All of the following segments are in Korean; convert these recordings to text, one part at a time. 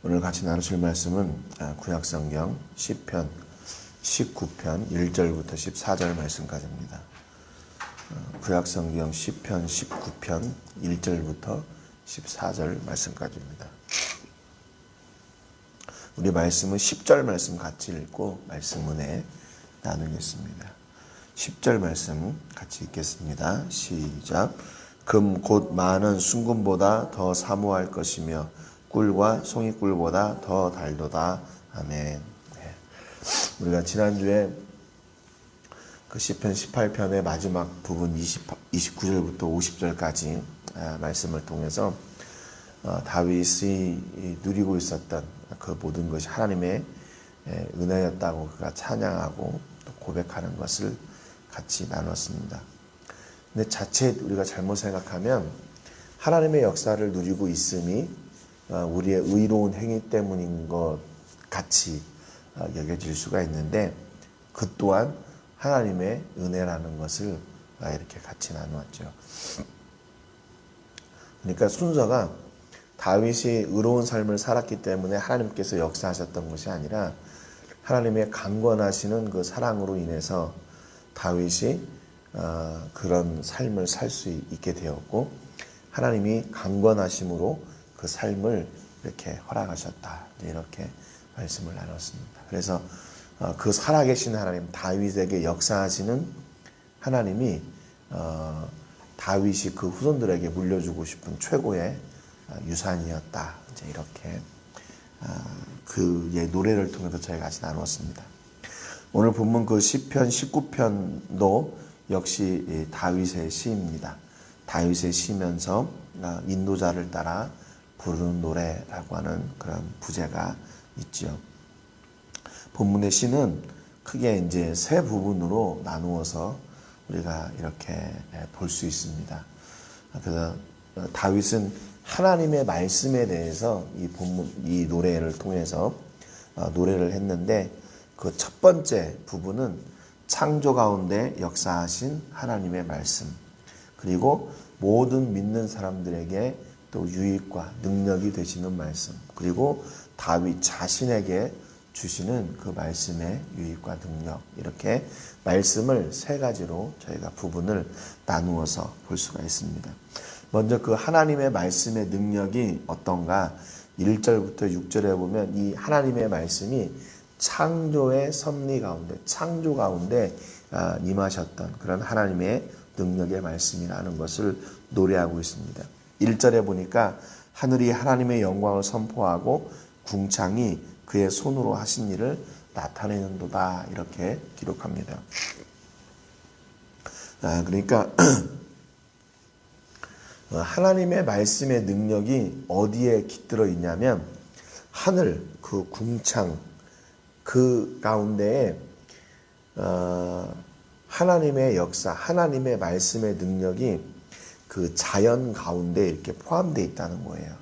오늘 같이 나누실 말씀은 구약성경 시편 19편 1절부터 14절 말씀까지입니다. 구약성경 시편 19편 1절부터 14절 말씀까지입니다. 우리 말씀은 10절 말씀 같이 읽고 말씀 은혜 나누겠습니다. 10절 말씀 같이 읽겠습니다. 시작. 금 곧 많은 순금보다 더 사모할 것이며 꿀과 송이꿀보다 더 달도다. 아멘. 우리가 지난주에 그 시편 18편의 마지막 부분 29절부터 50절까지 말씀을 통해서 다윗이 누리고 있었던 그 모든 것이 하나님의 은혜였다고 그가 찬양하고 또 고백하는 것을 같이 나눴습니다. 근데 자칫 우리가 잘못 생각하면 하나님의 역사를 누리고 있음이 우리의 의로운 행위 때문인 것 같이 여겨질 수가 있는데 그 또한 하나님의 은혜라는 것을 이렇게 같이 나누었죠. 그러니까 순서가 다윗이 의로운 삶을 살았기 때문에 하나님께서 역사하셨던 것이 아니라 하나님의 강권하시는 그 사랑으로 인해서 다윗이 그런 삶을 살 수 있게 되었고 하나님이 강권하심으로 그 삶을 이렇게 허락하셨다. 이렇게 말씀을 나눴습니다. 그래서 그 살아계신 하나님, 다윗에게 역사하시는 하나님이 다윗이 그 후손들에게 물려주고 싶은 최고의 유산이었다. 이제 이렇게 그의 노래를 통해서 저희가 같이 나눴습니다. 오늘 본문 그 시편 19편도 역시 다윗의 시입니다. 다윗의 시면서 인도자를 따라 부르는 노래라고 하는 그런 부제가 있죠. 본문의 시는 크게 이제 세 부분으로 나누어서 우리가 이렇게 볼 수 있습니다. 그래서 다윗은 하나님의 말씀에 대해서 이 노래를 통해서 노래를 했는데 그 첫 번째 부분은 창조 가운데 역사하신 하나님의 말씀, 그리고 모든 믿는 사람들에게 또 유익과 능력이 되시는 말씀, 그리고 다윗 자신에게 주시는 그 말씀의 유익과 능력, 이렇게 말씀을 세 가지로 저희가 부분을 나누어서 볼 수가 있습니다. 먼저 그 하나님의 말씀의 능력이 어떤가 1절부터 6절에 보면 이 하나님의 말씀이 창조의 섭리 가운데, 창조 가운데 임하셨던 그런 하나님의 능력의 말씀이라는 것을 노래하고 있습니다. 1절에 보니까 하늘이 하나님의 영광을 선포하고 궁창이 그의 손으로 하신 일을 나타내는도다. 이렇게 기록합니다. 그러니까 하나님의 말씀의 능력이 어디에 깃들어 있냐면 하늘, 그 궁창, 그 가운데에 하나님의 역사, 하나님의 말씀의 능력이 그 자연 가운데 이렇게 포함되어 있다는 거예요.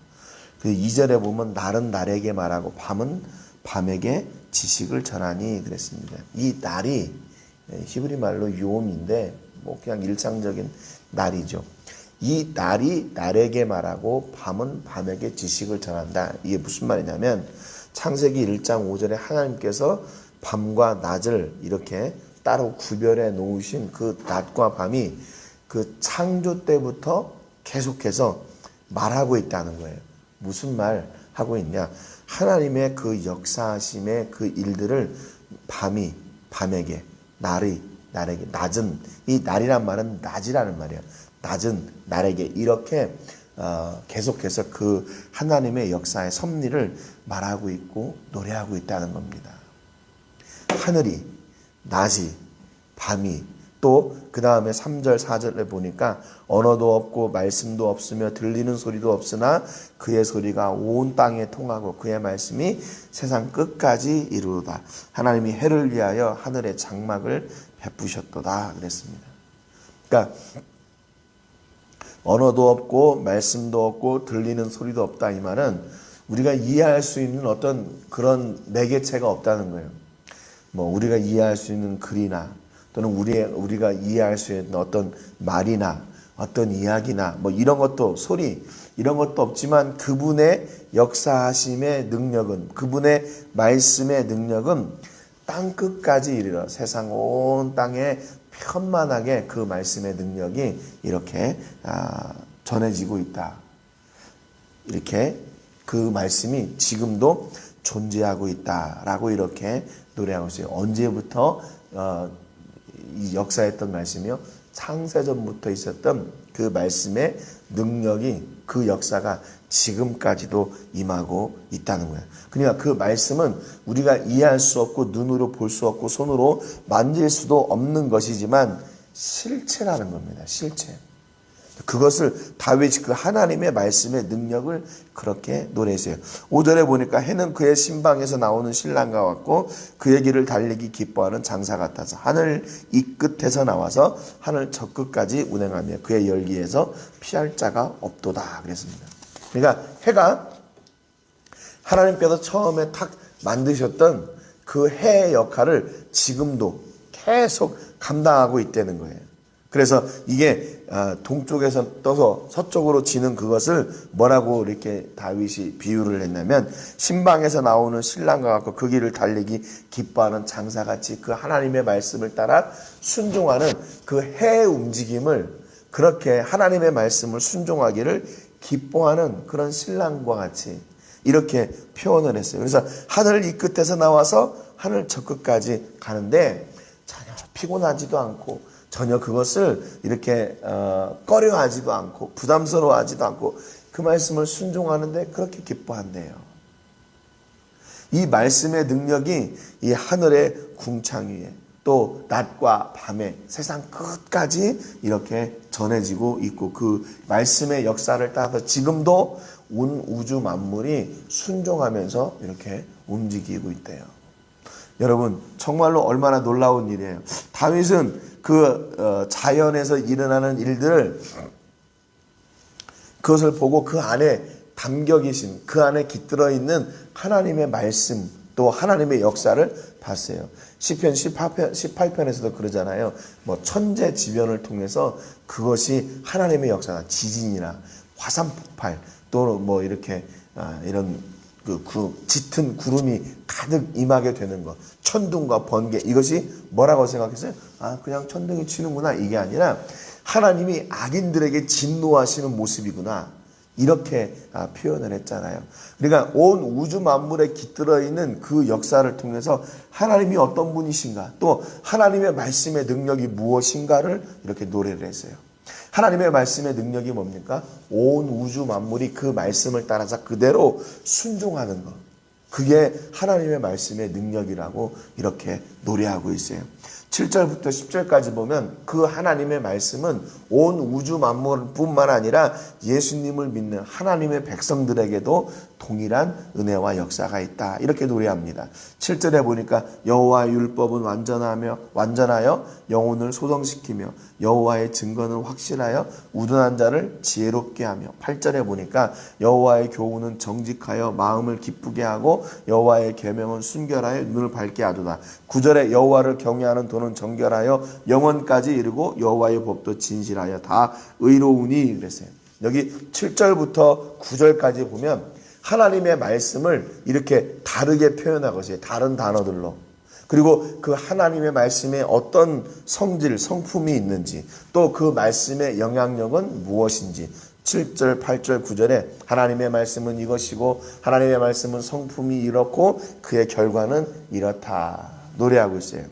그 2절에 보면 날은 날에게 말하고 밤은 밤에게 지식을 전하니 그랬습니다. 이 날이 히브리 말로 요음인데 뭐 그냥 일상적인 날이죠. 이 날이 날에게 말하고 밤은 밤에게 지식을 전한다. 이게 무슨 말이냐면 창세기 1장 5절에 하나님께서 밤과 낮을 이렇게 따로 구별해 놓으신 그 낮과 밤이 그 창조 때부터 계속해서 말하고 있다는 거예요. 무슨 말 하고 있냐? 하나님의 그 역사하심의 그 일들을 밤이 밤에게, 날이 날에게, 낮은, 이 날이란 말은 낮이라는 말이에요. 낮은 날에게 이렇게 계속해서 그 하나님의 역사의 섭리를 말하고 있고 노래하고 있다는 겁니다. 하늘이, 낮이, 밤이, 또 그 다음에 3절 4절에 보니까 언어도 없고 말씀도 없으며 들리는 소리도 없으나 그의 소리가 온 땅에 통하고 그의 말씀이 세상 끝까지 이르도다. 하나님이 해를 위하여 하늘의 장막을 베푸셨도다 그랬습니다. 그러니까 언어도 없고 말씀도 없고 들리는 소리도 없다. 이 말은 우리가 이해할 수 있는 어떤 그런 매개체가 없다는 거예요. 뭐 우리가 이해할 수 있는 글이나 또는 우리가 이해할 수 있는 어떤 말이나 어떤 이야기나 뭐 이런 것도 소리 이런 것도 없지만 그분의 역사하심의 능력은 그분의 말씀의 능력은 땅끝까지 이르러 세상 온 땅에 편만하게 그 말씀의 능력이 이렇게 전해지고 있다. 이렇게 그 말씀이 지금도 존재하고 있다라고 이렇게 노래하고 있어요. 언제부터 이 역사했던 말씀이요? 창세전부터 있었던 그 말씀의 능력이 그 역사가 지금까지도 임하고 있다는 거예요. 그러니까 그 말씀은 우리가 이해할 수 없고 눈으로 볼 수 없고 손으로 만질 수도 없는 것이지만 실체라는 겁니다. 실체. 그것을 다윗이 그 하나님의 말씀의 능력을 그렇게 노래했어요. 5절에 보니까 해는 그의 신방에서 나오는 신랑과 같고 그의 길을 달리기 기뻐하는 장사 같아서 하늘 이 끝에서 나와서 하늘 저 끝까지 운행하며 그의 열기에서 피할 자가 없도다 그랬습니다. 그러니까 해가 하나님께서 처음에 탁 만드셨던 그 해의 역할을 지금도 계속 감당하고 있다는 거예요. 그래서 이게 동쪽에서 떠서 서쪽으로 지는 그것을 뭐라고 이렇게 다윗이 비유를 했냐면 신방에서 나오는 신랑과 같고 그 길을 달리기 기뻐하는 장사같이 그 하나님의 말씀을 따라 순종하는 그 해의 움직임을 그렇게 하나님의 말씀을 순종하기를 기뻐하는 그런 신랑과 같이 이렇게 표현을 했어요. 그래서 하늘 이 끝에서 나와서 하늘 저 끝까지 가는데 전혀 피곤하지도 않고 전혀 그것을 이렇게 꺼려하지도 않고 부담스러워하지도 않고 그 말씀을 순종하는데 그렇게 기뻐한대요. 이 말씀의 능력이 이 하늘의 궁창 위에 또 낮과 밤에 세상 끝까지 이렇게 전해지고 있고 그 말씀의 역사를 따라서 지금도 온 우주 만물이 순종하면서 이렇게 움직이고 있대요. 여러분 정말로 얼마나 놀라운 일이에요. 다윗은 그 자연에서 일어나는 일들을 그것을 보고 그 안에 담겨 계신 그 안에 깃들어 있는 하나님의 말씀 또 하나님의 역사를 봤어요. 시편 18편에서도 그러잖아요. 뭐 천재지변을 통해서 그것이 하나님의 역사다. 지진이나 화산 폭발 또 뭐 이렇게 이런 그 짙은 구름이 가득 임하게 되는 것, 천둥과 번개 이것이 뭐라고 생각했어요? 그냥 천둥이 치는구나 이게 아니라 하나님이 악인들에게 진노하시는 모습이구나 이렇게 표현을 했잖아요. 그러니까 온 우주 만물에 깃들어 있는 그 역사를 통해서 하나님이 어떤 분이신가 또 하나님의 말씀의 능력이 무엇인가를 이렇게 노래를 했어요. 하나님의 말씀의 능력이 뭡니까? 온 우주 만물이 그 말씀을 따라서 그대로 순종하는 것. 그게 하나님의 말씀의 능력이라고 이렇게 노래하고 있어요. 7절부터 10절까지 보면 그 하나님의 말씀은 온 우주 만물뿐만 아니라 예수님을 믿는 하나님의 백성들에게도 동일한 은혜와 역사가 있다. 이렇게 노래합니다. 7절에 보니까 여호와의 율법은 완전하여 영혼을 소성시키며 여호와의 증거는 확실하여 우둔한 자를 지혜롭게 하며 8절에 보니까 여호와의 교훈은 정직하여 마음을 기쁘게 하고 여호와의 계명은 순결하여 눈을 밝게 하도다. 9절에 여호와를 경외하는 도는 정결하여 영원까지 이르고 여호와의 법도 진실하여 다 의로우니 그랬어요. 여기 7절부터 9절까지 보면 하나님의 말씀을 이렇게 다르게 표현하고 있어요. 다른 단어들로. 그리고 그 하나님의 말씀에 어떤 성질, 성품이 있는지 또 그 말씀의 영향력은 무엇인지 7절, 8절, 9절에 하나님의 말씀은 이것이고 하나님의 말씀은 성품이 이렇고 그의 결과는 이렇다 노래하고 있어요.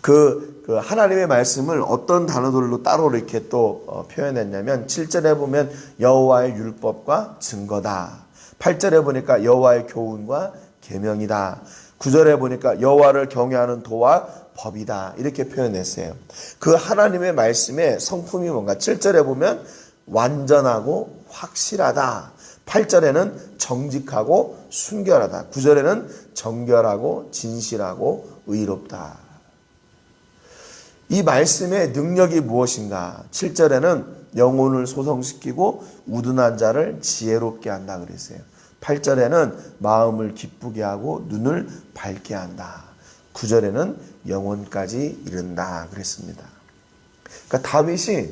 그 하나님의 말씀을 어떤 단어들로 따로 이렇게 또 표현했냐면 7절에 보면 여호와의 율법과 증거다. 8절에 보니까 여호와의 교훈과 계명이다. 9절에 보니까 여호와를 경외하는 도와 법이다. 이렇게 표현했어요. 그 하나님의 말씀의 성품이 뭔가 7절에 보면 완전하고 확실하다. 8절에는 정직하고 순결하다. 9절에는 정결하고 진실하고 의롭다. 이 말씀의 능력이 무엇인가? 7절에는 영혼을 소성시키고 우둔한 자를 지혜롭게 한다 그랬어요. 8절에는 마음을 기쁘게 하고 눈을 밝게 한다. 9절에는 영혼까지 이른다 그랬습니다. 그러니까 다윗이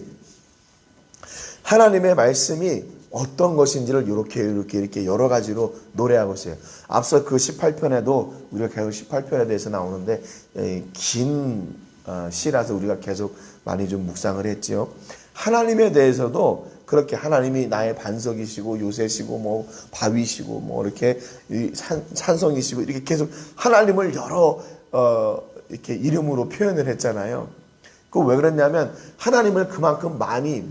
하나님의 말씀이 어떤 것인지를 이렇게 여러 가지로 노래하고 있어요. 앞서 그 18편에도 우리가 계속 18편에 대해서 나오는데 긴 시라서 우리가 계속 많이 좀 묵상을 했지요. 하나님에 대해서도 그렇게 하나님이 나의 반석이시고 요새시고 뭐 바위시고 뭐 이렇게 산성이시고 이렇게 계속 하나님을 여러 이렇게 이름으로 표현을 했잖아요. 그 왜 그랬냐면 하나님을 그만큼 많이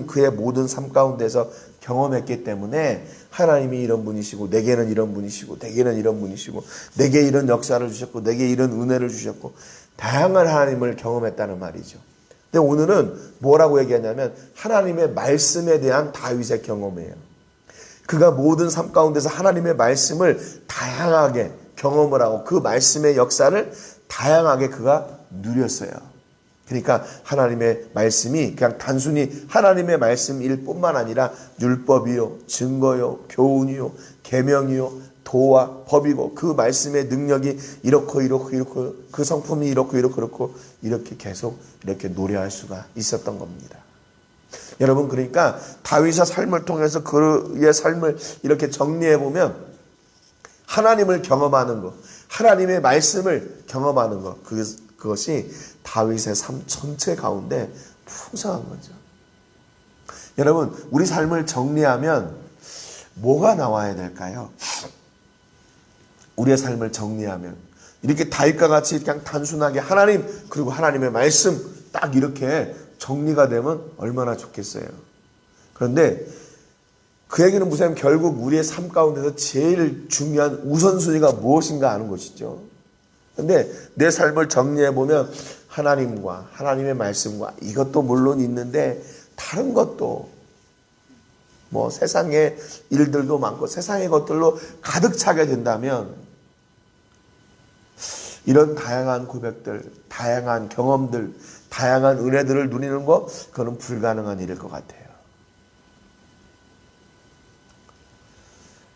그의 모든 삶 가운데서 경험했기 때문에 하나님이 이런 분이시고 내게는 이런 분이시고 내게는 이런 분이시고 내게 이런 역사를 주셨고 내게 이런 은혜를 주셨고 다양한 하나님을 경험했다는 말이죠. 근데 오늘은 뭐라고 얘기하냐면 하나님의 말씀에 대한 다윗의 경험이에요. 그가 모든 삶 가운데서 하나님의 말씀을 다양하게 경험을 하고 그 말씀의 역사를 다양하게 그가 누렸어요. 그러니까 하나님의 말씀이 그냥 단순히 하나님의 말씀일 뿐만 아니라 율법이요, 증거요, 교훈이요, 계명이요, 도와 법이고 그 말씀의 능력이 이렇고 그 성품이 이렇고 이렇게 계속 이렇게 노래할 수가 있었던 겁니다. 여러분, 그러니까 다윗의 삶을 통해서 그의 삶을 이렇게 정리해 보면 하나님을 경험하는 것, 하나님의 말씀을 경험하는 것, 그것이 다윗의 삶 전체 가운데 풍성한 거죠. 여러분, 우리 삶을 정리하면 뭐가 나와야 될까요? 우리의 삶을 정리하면 이렇게 다윗과 같이 그냥 단순하게 하나님 그리고 하나님의 말씀 딱 이렇게 정리가 되면 얼마나 좋겠어요. 그런데 그 얘기는 무슨 결국 우리의 삶 가운데서 제일 중요한 우선순위가 무엇인가 하는 것이죠. 그런데 내 삶을 정리해보면 하나님과 하나님의 말씀과 이것도 물론 있는데 다른 것도 뭐 세상의 일들도 많고 세상의 것들로 가득 차게 된다면 이런 다양한 고백들, 다양한 경험들, 다양한 은혜들을 누리는 것, 그거는 불가능한 일일 것 같아요.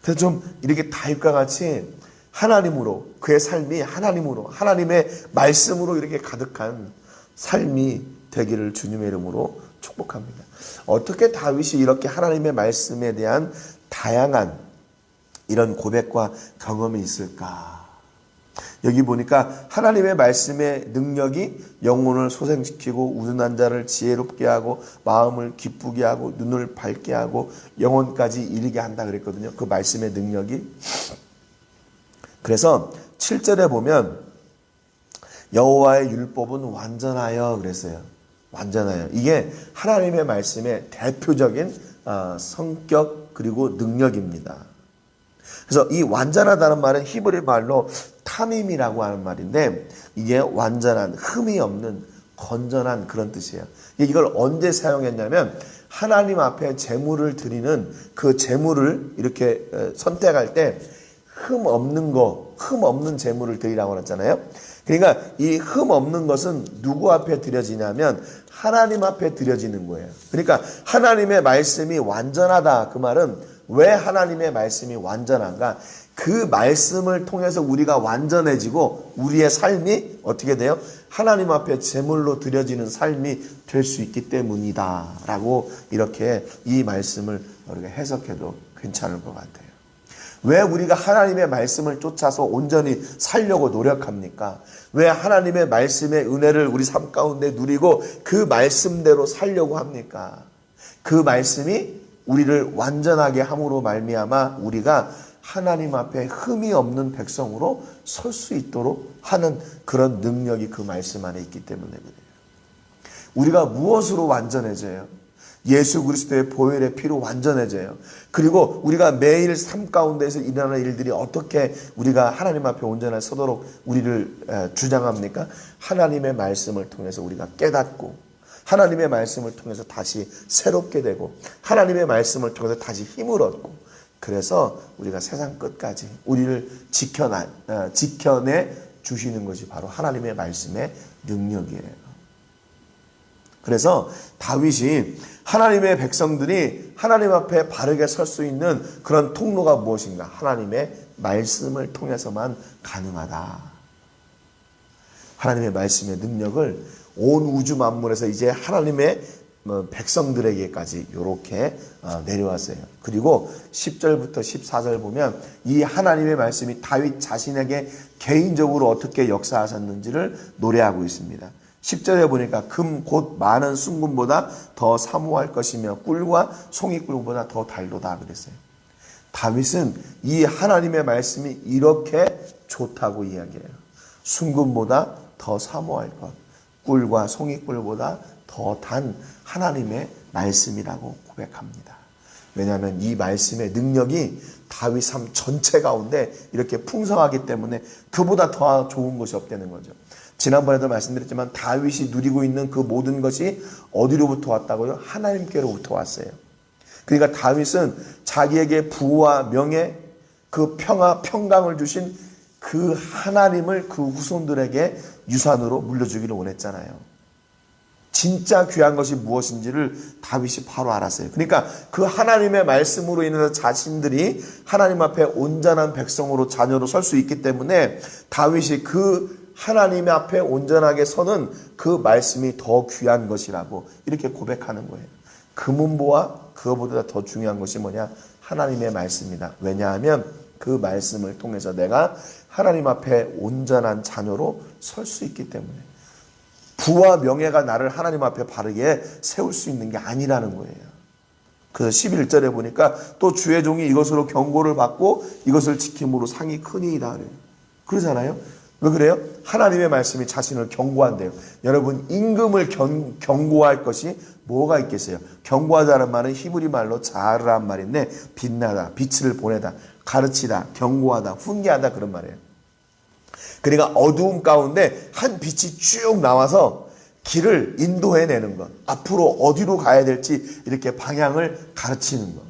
그래서 좀 이렇게 다윗과 같이 하나님으로, 그의 삶이 하나님으로, 하나님의 말씀으로 이렇게 가득한 삶이 되기를 주님의 이름으로 축복합니다. 어떻게 다윗이 이렇게 하나님의 말씀에 대한 다양한 이런 고백과 경험이 있을까? 여기 보니까 하나님의 말씀의 능력이 영혼을 소생시키고 우둔한 자를 지혜롭게 하고 마음을 기쁘게 하고 눈을 밝게 하고 영혼까지 이르게 한다 그랬거든요. 그 말씀의 능력이. 그래서 7절에 보면 여호와의 율법은 완전하여 그랬어요. 완전하여. 이게 하나님의 말씀의 대표적인 성격 그리고 능력입니다. 그래서 이 완전하다는 말은 히브리 말로 타밈이라고 하는 말인데 이게 완전한, 흠이 없는, 건전한 그런 뜻이에요. 이걸 언제 사용했냐면 하나님 앞에 제물을 드리는 그 제물을 이렇게 선택할 때 흠 없는 거, 흠 없는 제물을 드리라고 했잖아요. 그러니까 이 흠 없는 것은 누구 앞에 드려지냐면 하나님 앞에 드려지는 거예요. 그러니까 하나님의 말씀이 완전하다. 그 말은 왜 하나님의 말씀이 완전한가? 그 말씀을 통해서 우리가 완전해지고 우리의 삶이 어떻게 돼요? 하나님 앞에 제물로 드려지는 삶이 될 수 있기 때문이다 라고 이렇게 이 말씀을 우리가 해석해도 괜찮을 것 같아요. 왜 우리가 하나님의 말씀을 쫓아서 온전히 살려고 노력합니까? 왜 하나님의 말씀의 은혜를 우리 삶 가운데 누리고 그 말씀대로 살려고 합니까? 그 말씀이 우리를 완전하게 함으로 말미암아 우리가 하나님 앞에 흠이 없는 백성으로 설 수 있도록 하는 그런 능력이 그 말씀 안에 있기 때문에 그래요. 우리가 무엇으로 완전해져요? 예수 그리스도의 보혈의 피로 완전해져요. 그리고 우리가 매일 삶 가운데서 일어나는 일들이 어떻게 우리가 하나님 앞에 온전하게 서도록 우리를 주장합니까? 하나님의 말씀을 통해서 우리가 깨닫고 하나님의 말씀을 통해서 다시 새롭게 되고 하나님의 말씀을 통해서 다시 힘을 얻고 그래서 우리가 세상 끝까지 우리를 지켜내 주시는 것이 바로 하나님의 말씀의 능력이에요. 그래서 다윗이 하나님의 백성들이 하나님 앞에 바르게 설 수 있는 그런 통로가 무엇인가? 하나님의 말씀을 통해서만 가능하다. 하나님의 말씀의 능력을 온 우주 만물에서 이제 하나님의 백성들에게까지 이렇게 내려왔어요. 그리고 10절부터 14절 보면 이 하나님의 말씀이 다윗 자신에게 개인적으로 어떻게 역사하셨는지를 노래하고 있습니다. 10절에 보니까 금 곧 많은 순금보다 더 사모할 것이며 꿀과 송이꿀보다 더 달도다 그랬어요. 다윗은 이 하나님의 말씀이 이렇게 좋다고 이야기해요. 순금보다 더 사모할 것, 꿀과 송이꿀보다 더 단 하나님의 말씀이라고 고백합니다. 왜냐하면 이 말씀의 능력이 다윗 삶 전체 가운데 이렇게 풍성하기 때문에 그보다 더 좋은 것이 없다는 거죠. 지난번에도 말씀드렸지만 다윗이 누리고 있는 그 모든 것이 어디로부터 왔다고요? 하나님께로부터 왔어요. 그러니까 다윗은 자기에게 부와 명예, 그 평화, 평강을 주신 그 하나님을 그 후손들에게 유산으로 물려주기를 원했잖아요. 진짜 귀한 것이 무엇인지를 다윗이 바로 알았어요. 그러니까 그 하나님의 말씀으로 인해서 자신들이 하나님 앞에 온전한 백성으로 자녀로 설 수 있기 때문에 다윗이 그 하나님 앞에 온전하게 서는 그 말씀이 더 귀한 것이라고 이렇게 고백하는 거예요. 금은보와 그거보다 더 중요한 것이 뭐냐? 하나님의 말씀이다. 왜냐하면 그 말씀을 통해서 내가 하나님 앞에 온전한 자녀로 설 수 있기 때문에 부와 명예가 나를 하나님 앞에 바르게 세울 수 있는 게 아니라는 거예요. 그래서 11절에 보니까 또 주의 종이 이것으로 경고를 받고 이것을 지킴으로 상이 크니이다 그래요. 그러잖아요. 왜 그래요? 하나님의 말씀이 자신을 경고한대요. 여러분, 임금을 경고할 것이 뭐가 있겠어요? 경고하다는 말은 히브리 말로 자르란 말인데 빛나다, 빛을 보내다, 가르치다, 경고하다, 훈계하다 그런 말이에요. 그러니까 어두움 가운데 한 빛이 쭉 나와서 길을 인도해내는 것, 앞으로 어디로 가야 될지 이렇게 방향을 가르치는 것.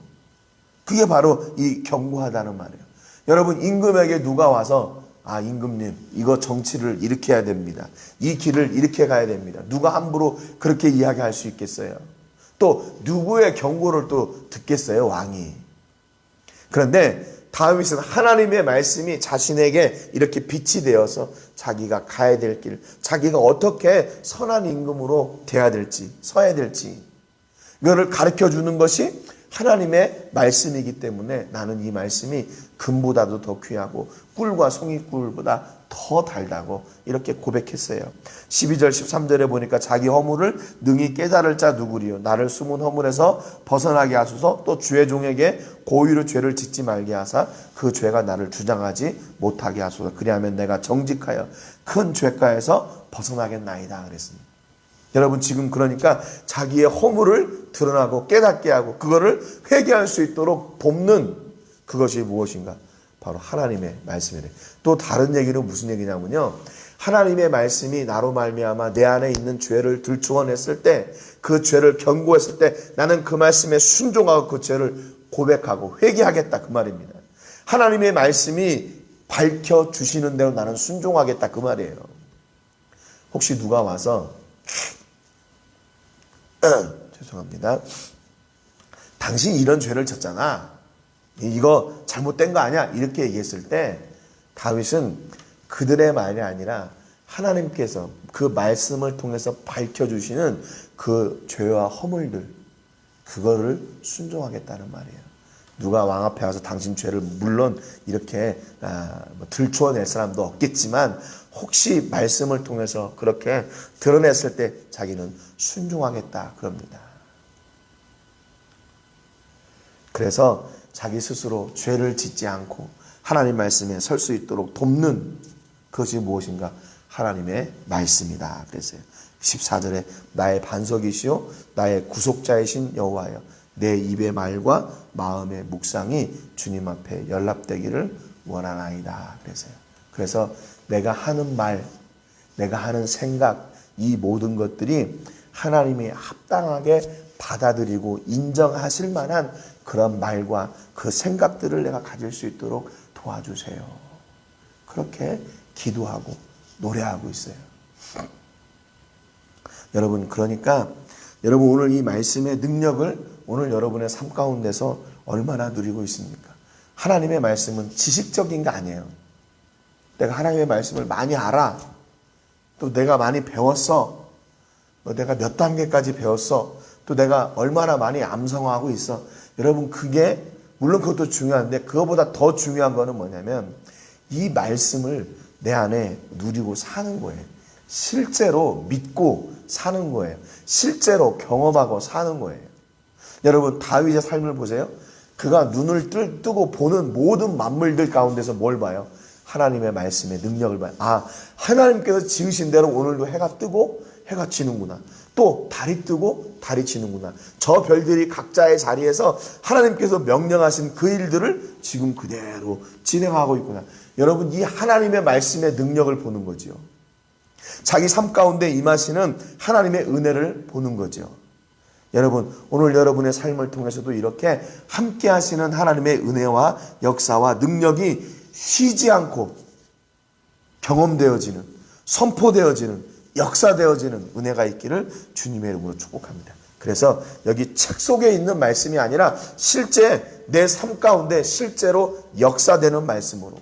그게 바로 이 경고하다는 말이에요. 여러분, 임금에게 누가 와서 임금님, 이거 정치를 이렇게 해야 됩니다. 이 길을 이렇게 가야 됩니다. 누가 함부로 그렇게 이야기할 수 있겠어요? 또 누구의 경고를 또 듣겠어요, 왕이? 그런데 다윗은 하나님의 말씀이 자신에게 이렇게 빛이 되어서 자기가 가야 될 길, 자기가 어떻게 선한 임금으로 돼야 될지, 서야 될지 이거를 가르쳐주는 것이 하나님의 말씀이기 때문에 나는 이 말씀이 금보다도 더 귀하고 꿀과 송이꿀보다 더 달다고 이렇게 고백했어요. 12절 13절에 보니까 자기 허물을 능히 깨달을 자 누구리요? 나를 숨은 허물에서 벗어나게 하소서. 또 주의 종에게 고의로 죄를 짓지 말게 하사 그 죄가 나를 주장하지 못하게 하소서. 그리하면 내가 정직하여 큰 죄가에서 벗어나겠나이다 그랬습니다. 여러분, 지금 그러니까 자기의 허물을 드러나고 깨닫게 하고 그거를 회개할 수 있도록 돕는 그것이 무엇인가? 바로 하나님의 말씀이래. 또 다른 얘기는 무슨 얘기냐면요, 하나님의 말씀이 나로 말미암아 내 안에 있는 죄를 들추어냈을 때, 그 죄를 경고했을 때 나는 그 말씀에 순종하고 그 죄를 고백하고 회개하겠다 그 말입니다. 하나님의 말씀이 밝혀주시는 대로 나는 순종하겠다 그 말이에요. 혹시 누가 와서 죄송합니다, 당신이 이런 죄를 졌잖아, 이거 잘못된 거 아니야, 이렇게 얘기했을 때 다윗은 그들의 말이 아니라 하나님께서 그 말씀을 통해서 밝혀주시는 그 죄와 허물들, 그거를 순종하겠다는 말이에요. 누가 왕 앞에 와서 당신 죄를 물론 이렇게 들추어낼 사람도 없겠지만 혹시 말씀을 통해서 그렇게 드러냈을 때 자기는 순종하겠다 그럽니다. 그래서 자기 스스로 죄를 짓지 않고 하나님 말씀에 설 수 있도록 돕는 그것이 무엇인가? 하나님의 말씀이다 그랬어요. 14절에 나의 반석이시오 나의 구속자이신 여호와여 내 입의 말과 마음의 묵상이 주님 앞에 연락되기를 원하나이다 그랬어요. 그래서 내가 하는 말, 내가 하는 생각, 이 모든 것들이 하나님이 합당하게 받아들이고 인정하실 만한 그런 말과 그 생각들을 내가 가질 수 있도록 도와주세요. 그렇게 기도하고 노래하고 있어요. 여러분, 그러니까 여러분 오늘 이 말씀의 능력을 오늘 여러분의 삶 가운데서 얼마나 누리고 있습니까? 하나님의 말씀은 지식적인 게 아니에요. 내가 하나님의 말씀을 많이 알아. 또 내가 많이 배웠어. 내가 몇 단계까지 배웠어. 또 내가 얼마나 많이 암송하고 있어. 여러분, 그게 물론 그것도 중요한데 그거보다 더 중요한 거는 뭐냐면 이 말씀을 내 안에 누리고 사는 거예요. 실제로 믿고 사는 거예요. 실제로 경험하고 사는 거예요. 여러분, 다윗의 삶을 보세요. 그가 눈을 뜨고 보는 모든 만물들 가운데서 뭘 봐요? 하나님의 말씀의 능력을 봐요. 아, 하나님께서 지으신 대로 오늘도 해가 뜨고 해가 지는구나. 또 달이 뜨고 달이 지는구나. 저 별들이 각자의 자리에서 하나님께서 명령하신 그 일들을 지금 그대로 진행하고 있구나. 여러분, 이 하나님의 말씀의 능력을 보는 거죠. 자기 삶 가운데 임하시는 하나님의 은혜를 보는 거죠. 여러분, 오늘 여러분의 삶을 통해서도 이렇게 함께 하시는 하나님의 은혜와 역사와 능력이 쉬지 않고 경험되어지는, 선포되어지는, 역사되어지는 은혜가 있기를 주님의 이름으로 축복합니다. 그래서 여기 책 속에 있는 말씀이 아니라 실제 내 삶 가운데 실제로 역사되는 말씀으로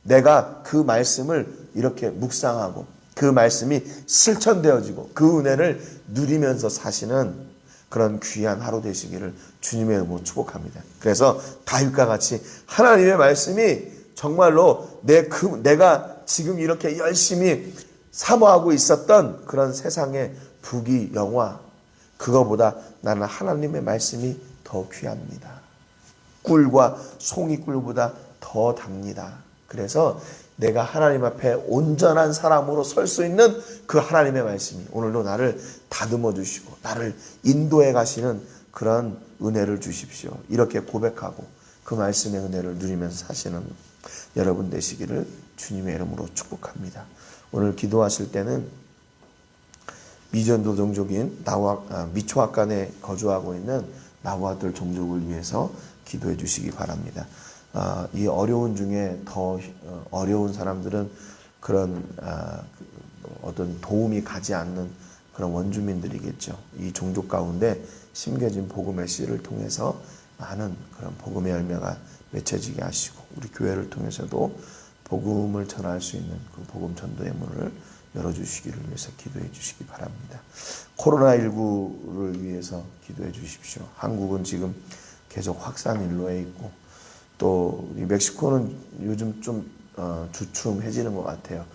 내가 그 말씀을 이렇게 묵상하고 그 말씀이 실천되어지고 그 은혜를 누리면서 사시는 그런 귀한 하루 되시기를 주님의 이름으로 축복합니다. 그래서 다윗과 같이 하나님의 말씀이 정말로 내가 지금 이렇게 열심히 사모하고 있었던 그런 세상의 부귀 영화, 그거보다 나는 하나님의 말씀이 더 귀합니다. 꿀과 송이꿀보다 더 답니다. 그래서 내가 하나님 앞에 온전한 사람으로 설 수 있는 그 하나님의 말씀이 오늘도 나를 다듬어 주시고 나를 인도해 가시는 그런 은혜를 주십시오. 이렇게 고백하고 그 말씀의 은혜를 누리면서 사시는 여러분 되시기를 주님의 이름으로 축복합니다. 오늘 기도하실 때는 미전도 종족인 미초아간에 거주하고 있는 나후아들 종족을 위해서 기도해 주시기 바랍니다. 이 어려운 중에 더 어려운 사람들은 그런 어떤 도움이 가지 않는 그런 원주민들이겠죠. 이 종족 가운데 심겨진 복음의 씨를 통해서 많은 그런 복음의 열매가 맺혀지게 하시고 우리 교회를 통해서도 복음을 전할 수 있는 그 복음 전도의 문을 열어주시기를 위해서 기도해 주시기 바랍니다. 코로나19를 위해서 기도해 주십시오. 한국은 지금 계속 확산 일로에 있고 또 멕시코는 요즘 좀 주춤해지는 것 같아요.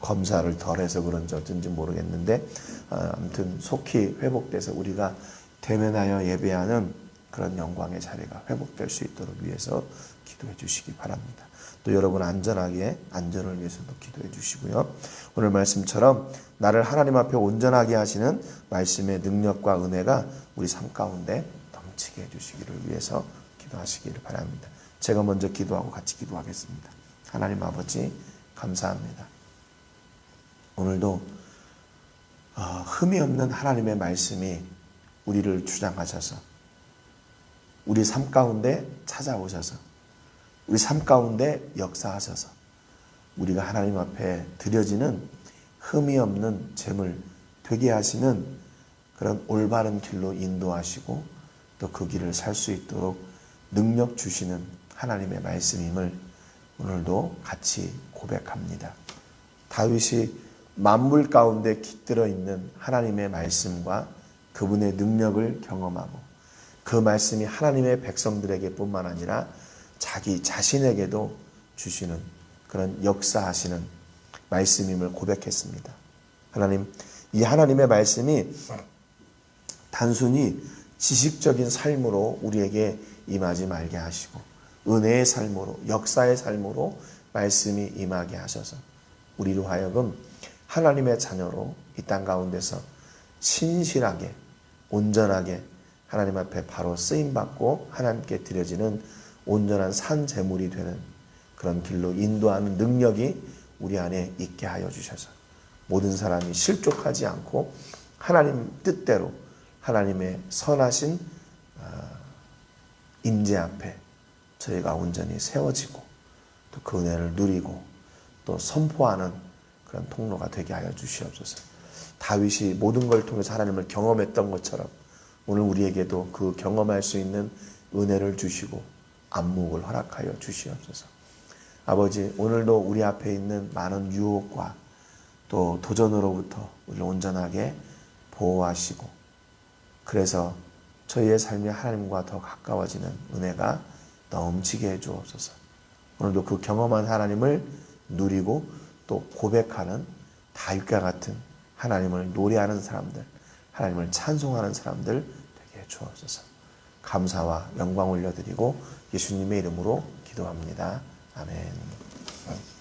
검사를 덜 해서 그런지 어쩐지 모르겠는데 아무튼 속히 회복돼서 우리가 대면하여 예배하는 그런 영광의 자리가 회복될 수 있도록 위해서 기도해 주시기 바랍니다. 또 여러분 안전을 위해서도 기도해 주시고요. 오늘 말씀처럼 나를 하나님 앞에 온전하게 하시는 말씀의 능력과 은혜가 우리 삶 가운데 넘치게 해주시기를 위해서 기도하시기를 바랍니다. 제가 먼저 기도하고 같이 기도하겠습니다. 하나님 아버지 감사합니다. 오늘도 흠이 없는 하나님의 말씀이 우리를 주장하셔서 우리 삶 가운데 찾아오셔서 우리 삶 가운데 역사하셔서 우리가 하나님 앞에 드려지는 흠이 없는 제물 되게 하시는 그런 올바른 길로 인도하시고 또 그 길을 살 수 있도록 능력 주시는 하나님의 말씀임을 오늘도 같이 고백합니다. 다윗이 만물 가운데 깃들어 있는 하나님의 말씀과 그분의 능력을 경험하고 그 말씀이 하나님의 백성들에게 뿐만 아니라 자기 자신에게도 주시는 그런 역사하시는 말씀임을 고백했습니다. 하나님, 이 하나님의 말씀이 단순히 지식적인 삶으로 우리에게 임하지 말게 하시고 은혜의 삶으로 역사의 삶으로 말씀이 임하게 하셔서 우리로 하여금 하나님의 자녀로 이 땅 가운데서 신실하게 온전하게 하나님 앞에 바로 쓰임받고 하나님께 드려지는 온전한 산 제물이 되는 그런 길로 인도하는 능력이 우리 안에 있게 하여 주셔서 모든 사람이 실족하지 않고 하나님 뜻대로 하나님의 선하신 임재 앞에 저희가 온전히 세워지고 또 그 은혜를 누리고 또 선포하는 그런 통로가 되게 하여 주시옵소서. 다윗이 모든 걸 통해서 하나님을 경험했던 것처럼 오늘 우리에게도 그 경험할 수 있는 은혜를 주시고 안목을 허락하여 주시옵소서. 아버지, 오늘도 우리 앞에 있는 많은 유혹과 또 도전으로부터 우리를 온전하게 보호하시고 그래서 저희의 삶이 하나님과 더 가까워지는 은혜가 넘치게 해주옵소서. 오늘도 그 경험한 하나님을 누리고 또 고백하는 다윗과 같은 하나님을 노래하는 사람들, 하나님을 찬송하는 사람들 되게 해주옵소서. 감사와 영광 올려드리고 예수님의 이름으로 기도합니다. 아멘.